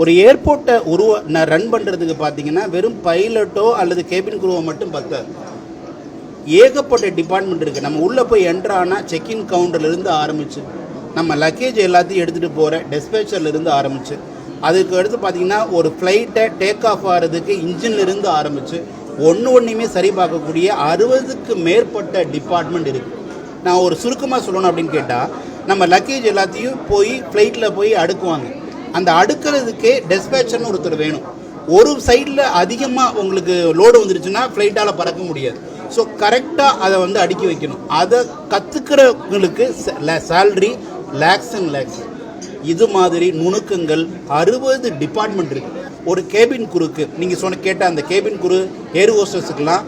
ஒரு ஏர்போர்ட்டை ரன் பண்ணுறதுக்கு பார்த்தீங்கன்னா வெறும் பைலட்டோ அல்லது கேபின் குரூவோ மட்டும் பத்தாது. ஏகப்பட்ட டிபார்ட்மெண்ட் இருக்குது. நம்ம உள்ளே போய் என்ட்ரு ஆனால் செக்இன் கவுண்டர்லேருந்து ஆரம்பித்து நம்ம லக்கேஜ் எல்லாத்தையும் எடுத்துகிட்டு போகிற டெஸ்பேச்சர்லேருந்து ஆரம்பித்து அதுக்கு அடுத்து பார்த்திங்கன்னா ஒரு ஃப்ளைட்டை டேக் ஆஃப் ஆகிறதுக்கு இன்ஜின்லேருந்து ஆரம்பித்து ஒன்றுமே சரி பார்க்கக்கூடிய 60க்கு மேற்பட்ட டிபார்ட்மெண்ட் இருக்குது. நான் ஒரு சுருக்கமாக சொல்லணும் அப்படின்னு கேட்டால், நம்ம லக்கேஜ் எல்லாத்தையும் போய் ஃப்ளைட்டில் போய் அடுக்குவாங்க. அந்த அடுக்கிறதுக்கே டெஸ்பேச்சர்னு ஒருத்தர் வேணும். ஒரு சைடில் அதிகமாக உங்களுக்கு லோடு வந்துருச்சுன்னா ஃப்ளைட்டால் பறக்க முடியாது. ஸோ கரெக்டாக அதை அடுக்கி வைக்கணும். அதை கற்றுக்கிறவங்களுக்கு சேல்ரி லேக்ஸ் அண்ட் லேக்ஸ். இது மாதிரி நுணுக்கங்கள் 60 டிபார்ட்மெண்ட் இருக்குது. ஒரு கேபின் குருக்கு நீங்கள் கேட்ட அந்த கேபின் குரு ஏர் ஹோஸ்டர்ஸுக்கெல்லாம்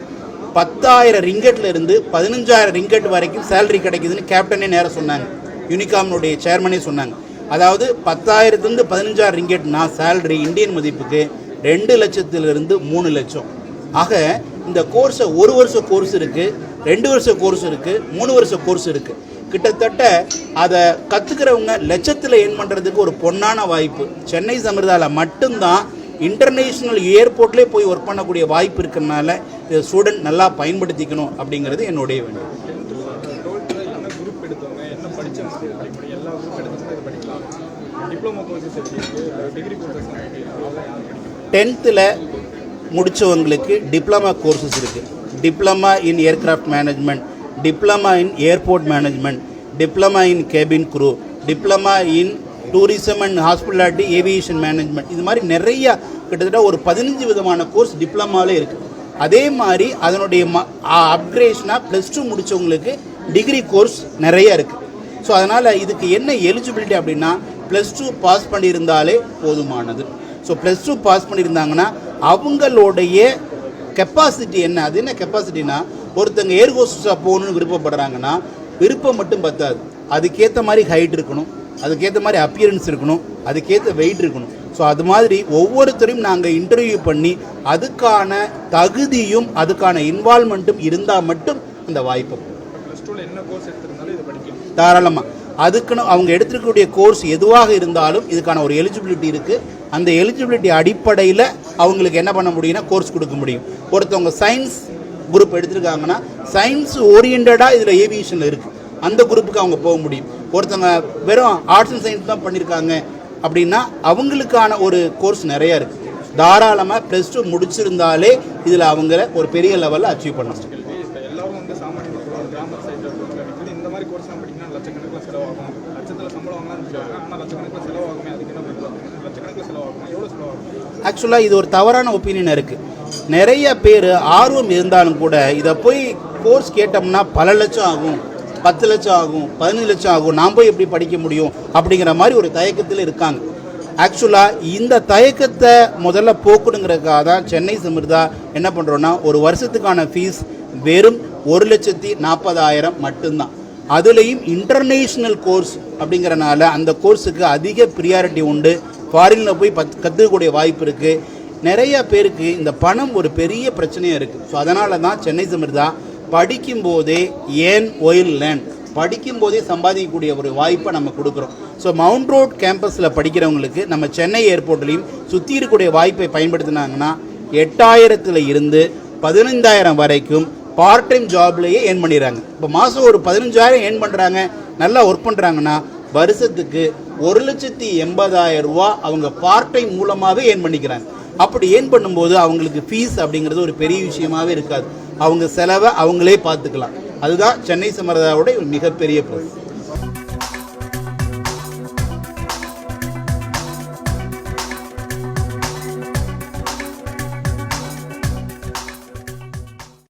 10,000 ரிங்கெட்லேருந்து 15,000 ரிங்கெட் வரைக்கும் சேலரி கிடைக்குதுன்னு கேப்டனே நேரம் சொன்னாங்க. யூனிகாம்னுடைய சேர்மனே சொன்னாங்க. அதாவது 10,000லேருந்து 15,000 ரிங்கெட்னா சேலரி இந்தியன் மதிப்புக்கு 2 லட்சத்திலிருந்து 3 லட்சம். ஆக இந்த கோர்ஸை 1 வருஷ கோர்ஸ் இருக்குது, 2 வருஷ கோர்ஸ் இருக்குது, 3 வருஷ கோர்ஸ் இருக்குது. கிட்டத்தட்ட அதை கற்றுக்கிறவங்க லட்சத்தில் ஏர்ன் பண்ணுறதுக்கு ஒரு பொன்னான வாய்ப்பு. சென்னை சமிர்தாவில் மட்டும்தான் இன்டர்நேஷ்னல் ஏர்போர்ட்லேயே போய் ஒர்க் பண்ணக்கூடிய வாய்ப்பு இருக்கிறதுனால இதை ஸ்டூடெண்ட் நல்லா பயன்படுத்திக்கணும் அப்படிங்கிறது என்னுடைய வேணும். 10th முடித்தவங்களுக்கு டிப்ளமா கோர்சஸ் இருக்குது. Diploma in aircraft management, diploma in airport management, diploma in cabin crew, diploma in tourism and hospitality aviation management. இது மாதிரி நிறையா கிட்டத்தட்ட ஒரு 15 விதமான கோர்ஸ் டிப்ளமாவிலே இருக்குது. அதே மாதிரி அதனுடைய அப்கிரேஷனாக +2 முடித்தவங்களுக்கு டிகிரி கோர்ஸ் நிறையா இருக்குது. ஸோ அதனால் இதுக்கு என்ன எலிஜிபிலிட்டி அப்படின்னா +2 பாஸ் பண்ணியிருந்தாலே போதுமானது. ஸோ +2 பாஸ் பண்ணியிருந்தாங்கன்னா அவங்களுடைய கெப்பாசிட்டி என்ன, அது என்ன கெப்பாசிட்டினா, ஒருத்தங்க ஏர் ஹோஸ்டஸாக போகணுன்னு விருப்பப்படுறாங்கன்னா விருப்பம் மட்டும் பத்தாது, அதுக்கேற்ற மாதிரி ஹைட் இருக்கணும், அதுக்கேற்ற மாதிரி அப்பியரன்ஸ் இருக்கணும், அதுக்கேற்ற வெயிட் இருக்கணும். ஸோ அது மாதிரி ஒவ்வொருத்தரையும் நாங்கள் இன்டர்வியூ பண்ணி அதுக்கான தகுதியும் அதுக்கான இன்வால்மெண்ட்டும் இருந்தால் மட்டும் இந்த வாய்ப்பு தாராளமாக. அதுக்குன்னு அவங்க எடுத்துக்கக்கூடிய கோர்ஸ் எதுவாக இருந்தாலும் இதுக்கான ஒரு எலிஜிபிலிட்டி இருக்குது. அந்த எலிஜிபிலிட்டி அடிப்படையில் அவங்களுக்கு என்ன பண்ண முடியும்னா கோர்ஸ் கொடுக்க முடியும். ஒருத்தவங்க சயின்ஸ் குரூப் எடுத்துருக்காங்கன்னா சயின்ஸ் ஓரியன்டாக இதில் ஏவியேஷனில் இருக்குது, அந்த குரூப்புக்கு அவங்க போக முடியும். ஒருத்தவங்க வெறும் ஆர்ட்ஸ் அண்ட் சயின்ஸ் தான் பண்ணியிருக்காங்க அப்படின்னா அவங்களுக்கான ஒரு கோர்ஸ் நிறையா இருக்குது. தாராளமாக +2 முடிச்சிருந்தாலே இதில் அவங்கள ஒரு பெரிய லெவலில் அச்சீவ் பண்ண முடியும். ஆக்சுவலாக இது ஒரு தவறான ஒப்பீனியன் இருக்குது. நிறைய பேர் ஆர்வம் இருந்தாலும் கூட இதை போய் கோர்ஸ் கேட்டோம்னா பல லட்சம் ஆகும், 10 லட்சம் ஆகும், 15 லட்சம் ஆகும், நான் போய் எப்படி படிக்க முடியும் அப்படிங்கிற மாதிரி ஒரு தயக்கத்தில் இருக்காங்க. ஆக்சுவலாக இந்த தயக்கத்தை முதல்ல போக்கணுங்கிறதுக்காக தான் சென்னை சமிர்தா என்ன பண்ணுறோன்னா ஒரு வருஷத்துக்கான ஃபீஸ் வெறும் 1,40,000 மட்டும்தான். அதுலேயும் இன்டர்நேஷ்னல் கோர்ஸ் அப்படிங்கிறனால அந்த கோர்ஸுக்கு அதிக ப்ரியாரிட்டி உண்டு. ஃபாரினில் போய் கற்றுக்கக்கூடிய வாய்ப்பு இருக்குது. நிறைய பேருக்கு இந்த பணம் ஒரு பெரிய பிரச்சனையாக இருக்குது. ஸோ அதனால தான் சென்னை சமிர்தா படிக்கும்போதே லேர்ன் படிக்கும்போதே சம்பாதிக்கக்கூடிய ஒரு வாய்ப்பை நம்ம கொடுக்குறோம். ஸோ மவுண்ட் ரோட் கேம்பஸில் படிக்கிறவங்களுக்கு நம்ம சென்னை ஏர்போர்ட்லேயும் சுற்றி இருக்கக்கூடிய வாய்ப்பை பயன்படுத்தினாங்கன்னா 8,000 இருந்து 15,000 வரைக்கும் பார்ட் டைம் ஜாப்லேயே ஏர்ன் பண்ணிடுறாங்க. இப்போ மாதம் ஒரு 15,000 ஏர்ன் பண்ணுறாங்க, நல்லா ஒர்க் பண்ணுறாங்கன்னா வருஷத்துக்கு 1,80,000 ரூபா அவங்க பார்ட் டைம் மூலமாகவே ஏர்ன் பண்ணிக்கிறாங்க. அப்படி ஏர்ன் பண்ணும்போது அவங்களுக்கு ஃபீஸ் அப்படிங்கிறது ஒரு பெரிய விஷயமாகவே இருக்காது. அவங்க செலவை அவங்களே பார்த்துக்கலாம். அதுதான் சென்னை சமிர்தாவோட மிகப்பெரிய ப்ளஸ்.